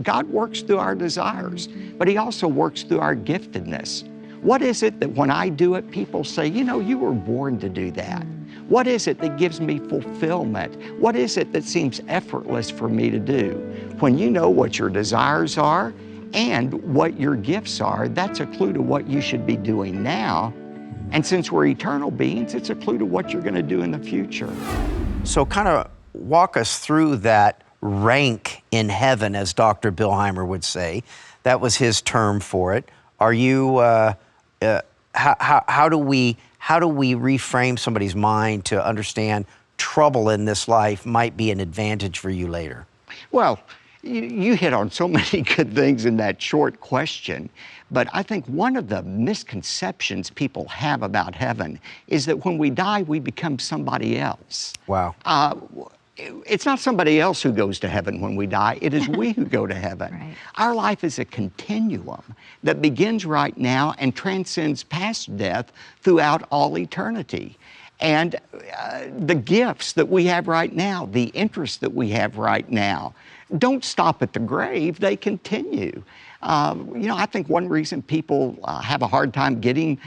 God works through our desires, but He also works through our giftedness. What is it that when I do it, people say, you know, you were born to do that? What is it that gives me fulfillment? What is it that seems effortless for me to do? When you know what your desires are and what your gifts are, that's a clue to what you should be doing now. And since we're eternal beings, it's a clue to what you're going to do in the future. So kind of walk us through that rank in heaven, as Dr. Billheimer would say. That was his term for it. Are you, how do we reframe somebody's mind to understand trouble in this life might be an advantage for you later? Well, you hit on so many good things in that short question, but I think one of the misconceptions people have about heaven is that when we die, we become somebody else. Wow. It's not somebody else who goes to heaven when we die. It is we who go to heaven. Right. Our life is a continuum that begins right now and transcends past death throughout all eternity. And the gifts that we have right now, the interests that we have right now, don't stop at the grave, they continue. You know, I think one reason people have a hard time getting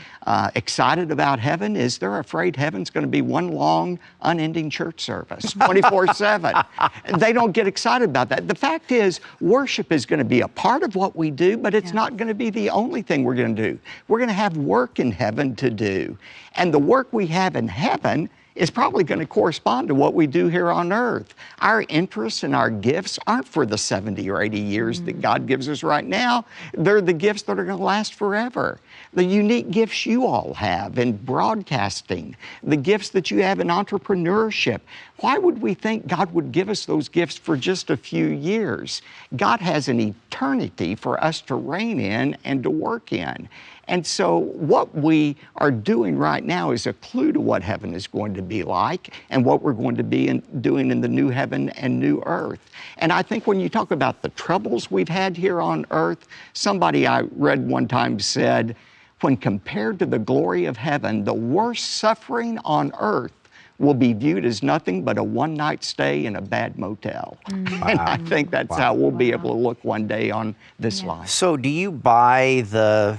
excited about heaven is they're afraid heaven's going to be one long, unending church service, 24/7. They don't get excited about that. The fact is, worship is going to be a part of what we do, but it's not going to be the only thing we're going to do. We're going to have work in heaven to do. And the work we have in heaven is probably going to correspond to what we do here on earth. Our interests and our gifts aren't for the 70 or 80 years that God gives us right now. They're the gifts that are going to last forever. The unique gifts you all have in broadcasting, the gifts that you have in entrepreneurship. Why would we think God would give us those gifts for just a few years? God has an eternity for us to reign in and to work in. And so what we are doing right now is a clue to what heaven is going to be like and what we're going to be doing in the new heaven and new earth. And I think when you talk about the troubles we've had here on earth, somebody I read one time said, when compared to the glory of heaven, the worst suffering on earth will be viewed as nothing but a one-night stay in a bad motel. And I think that's how we'll be able to look one day on this life. So do you buy the,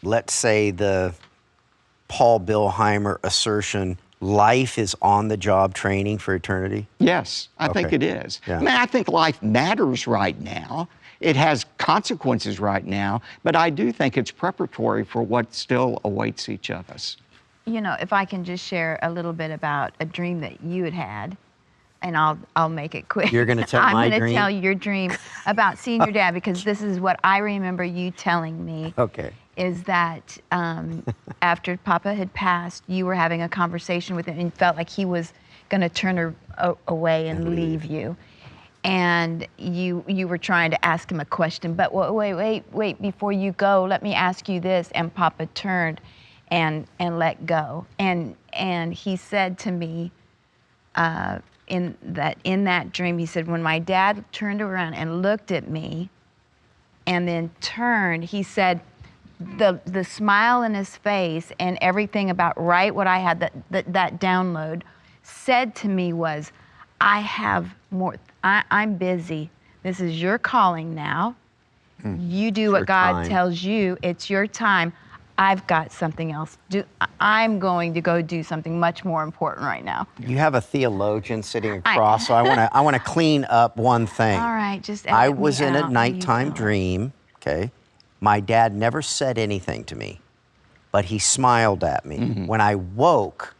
let's say, the Paul Billheimer assertion, life is on-the-job training for eternity? Yes, I think it is. Yeah. I mean, I think life matters right now. It has consequences right now, but I do think it's preparatory for what still awaits each of us. You know, if I can just share a little bit about a dream that you had had, and I'll make it quick. You're going to tell my dream? I'm going to tell your dream about seeing your dad, because this is what I remember you telling me. Okay. Is that after Papa had passed, you were having a conversation with him and felt like he was going to turn away and leave you. And you were trying to ask him a question, but wait, before you go, let me ask you this. And Papa turned and let go. And he said to me, in that dream, he said, when my dad turned around and looked at me and then turned, he said, the smile in his face and everything about what I had, that download said to me was, I have more, I'm busy. This is your calling now. You do what God tells you. It's your time. I've got something else. I'm going to go do something much more important right now. You have a theologian sitting across, so I want to clean up one thing. All right, just I was in a nighttime dream, okay? My dad never said anything to me, but he smiled at me. When I woke,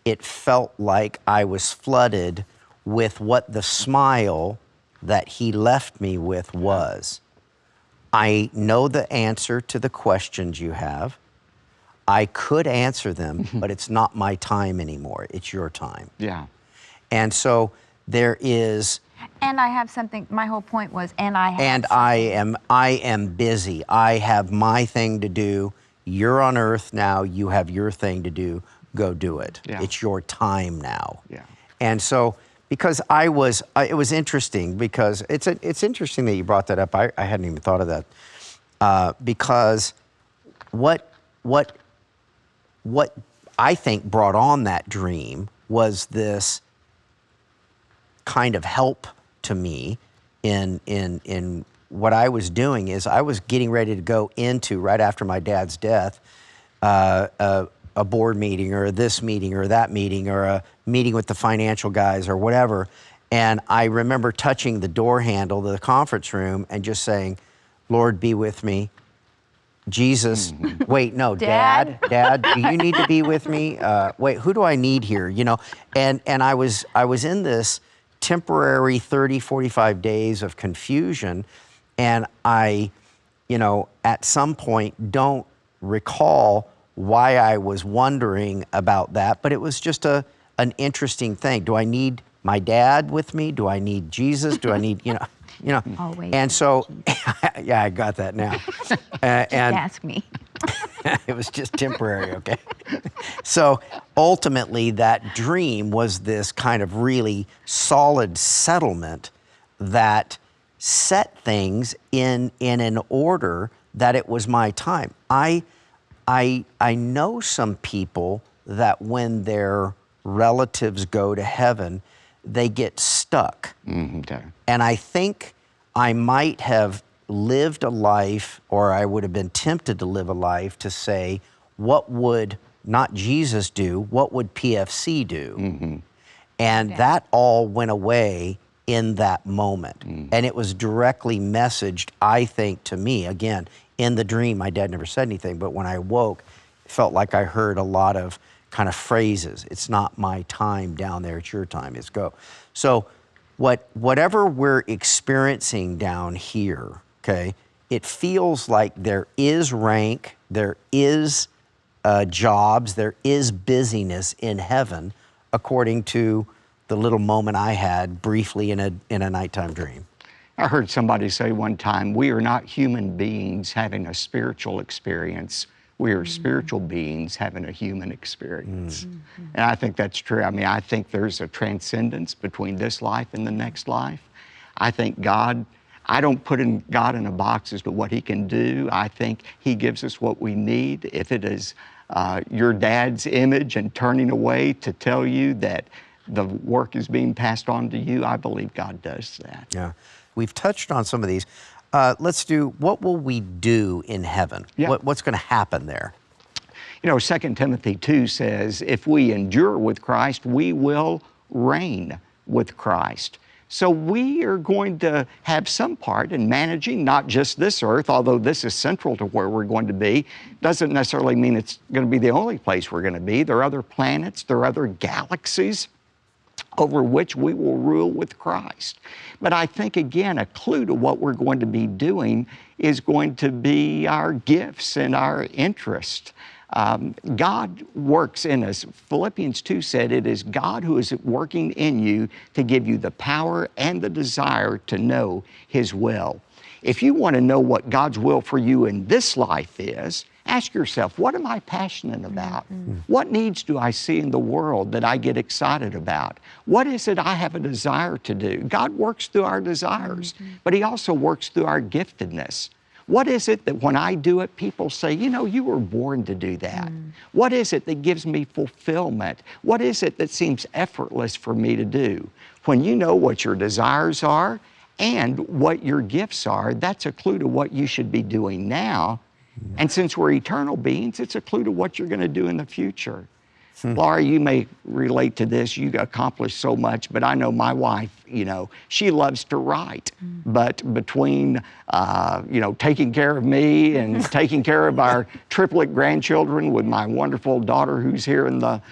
it felt like I was flooded with what the smile that he left me with was. I know the answer to the questions you have. I could answer them, but it's not my time anymore. It's your time. Yeah. And so there is... And I have something, my whole point was, I am busy. I have my thing to do. You're on earth now. You have your thing to do. Go do it. Yeah. It's your time now. Yeah. And so, because it was interesting, because it's interesting that you brought that up. I hadn't even thought of that. Because what I think brought on that dream was this kind of help to me in what I was doing is I was getting ready to go into, right after my dad's death, a board meeting or this meeting or that meeting or a meeting with the financial guys or whatever. And I remember touching the door handle to the conference room and just saying, Lord, be with me. Jesus, wait, no, Dad, do you need to be with me? Wait, who do I need here? You know, and I was in this temporary 30, 45 days of confusion. And I, you know, at some point don't recall why I was wondering about that, but it was just an interesting thing. Do I need my dad with me? Do I need Jesus? Do I need, you know? Always. And so, yeah, I got that now. Just ask me. It was just temporary, okay? So ultimately, that dream was this kind of really solid settlement that set things in an order that it was my time. I know some people that when their relatives go to heaven, they get stuck. Okay. And I think I might have lived a life, or I would have been tempted to live a life to say, what would not Jesus do, what would PFC do? And that all went away in that moment. And it was directly messaged, I think, to me. Again, in the dream, my dad never said anything, but when I woke, it felt like I heard a lot of kind of phrases. It's not my time down there, it's your time, it's go. So whatever we're experiencing down here, okay, it feels like there is rank, there is jobs, there is busyness in heaven, according to the little moment I had briefly in a nighttime dream. I heard somebody say one time, we are not human beings having a spiritual experience. We are spiritual beings having a human experience. And I think that's true. I mean, I think there's a transcendence between this life and the next life. I think God, I don't put God in a box as to what he can do. I think he gives us what we need. If it is your dad's image and turning away to tell you that the work is being passed on to you, I believe God does that. Yeah. We've touched on some of these. Let's do, what will we do in heaven? Yeah. What's going to happen there? You know, 2 Timothy 2 says, if we endure with Christ, we will reign with Christ. So we are going to have some part in managing not just this earth, although this is central to where we're going to be. Doesn't necessarily mean it's going to be the only place we're going to be. There are other planets, there are other galaxies over which we will rule with Christ. But I think, again, a clue to what we're going to be doing is going to be our gifts and our interest. God works in us. Philippians 2 said it is God who is working in you to give you the power and the desire to know his will. If you want to know what God's will for you in this life is, ask yourself, what am I passionate about? What needs do I see in the world that I get excited about? What is it I have a desire to do? God works through our desires, but he also works through our giftedness. What is it that when I do it, people say, you know, you were born to do that? What is it that gives me fulfillment? What is it that seems effortless for me to do? When you know what your desires are and what your gifts are, that's a clue to what you should be doing now. And since we're eternal beings, it's a clue to what you're going to do in the future. Laurie, you may relate to this. You accomplished so much, but I know my wife, you know, she loves to write. But between, you know, taking care of me and taking care of our triplet grandchildren with my wonderful daughter who's here in the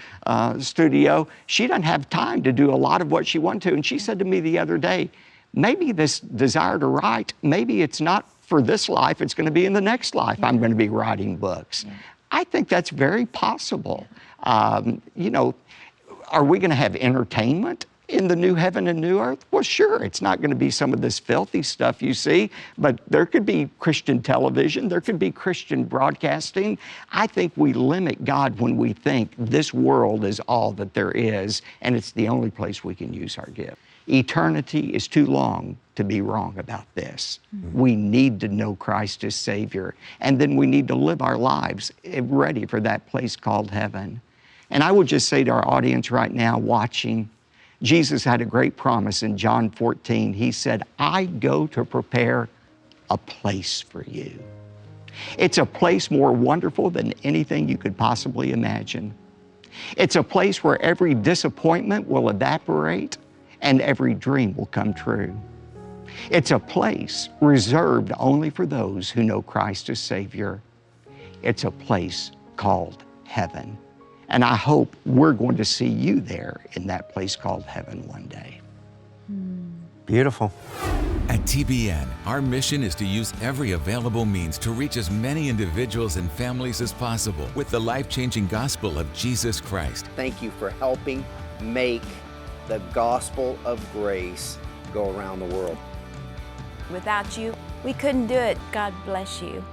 studio, she doesn't have time to do a lot of what she wants to. And she said to me the other day, maybe this desire to write, maybe it's not for this life, it's going to be in the next life. I'm going to be writing books. I think that's very possible. You know, are we going to have entertainment in the new heaven and new earth? Well, sure, it's not going to be some of this filthy stuff you see, but there could be Christian television, there could be Christian broadcasting. I think we limit God when we think this world is all that there is, and it's the only place we can use our gift. Eternity is too long to be wrong about this. We need to know Christ as Savior, and then we need to live our lives ready for that place called heaven. And I would just say to our audience right now watching, Jesus had a great promise in John 14. He said, I go to prepare a place for you. It's a place more wonderful than anything you could possibly imagine. It's a place where every disappointment will evaporate and every dream will come true. It's a place reserved only for those who know Christ as Savior. It's a place called heaven. And I hope we're going to see you there in that place called heaven one day. Beautiful. At TBN, our mission is to use every available means to reach as many individuals and families as possible with the life-changing gospel of Jesus Christ. Thank you for helping make the gospel of grace go around the world. Without you, we couldn't do it. God bless you.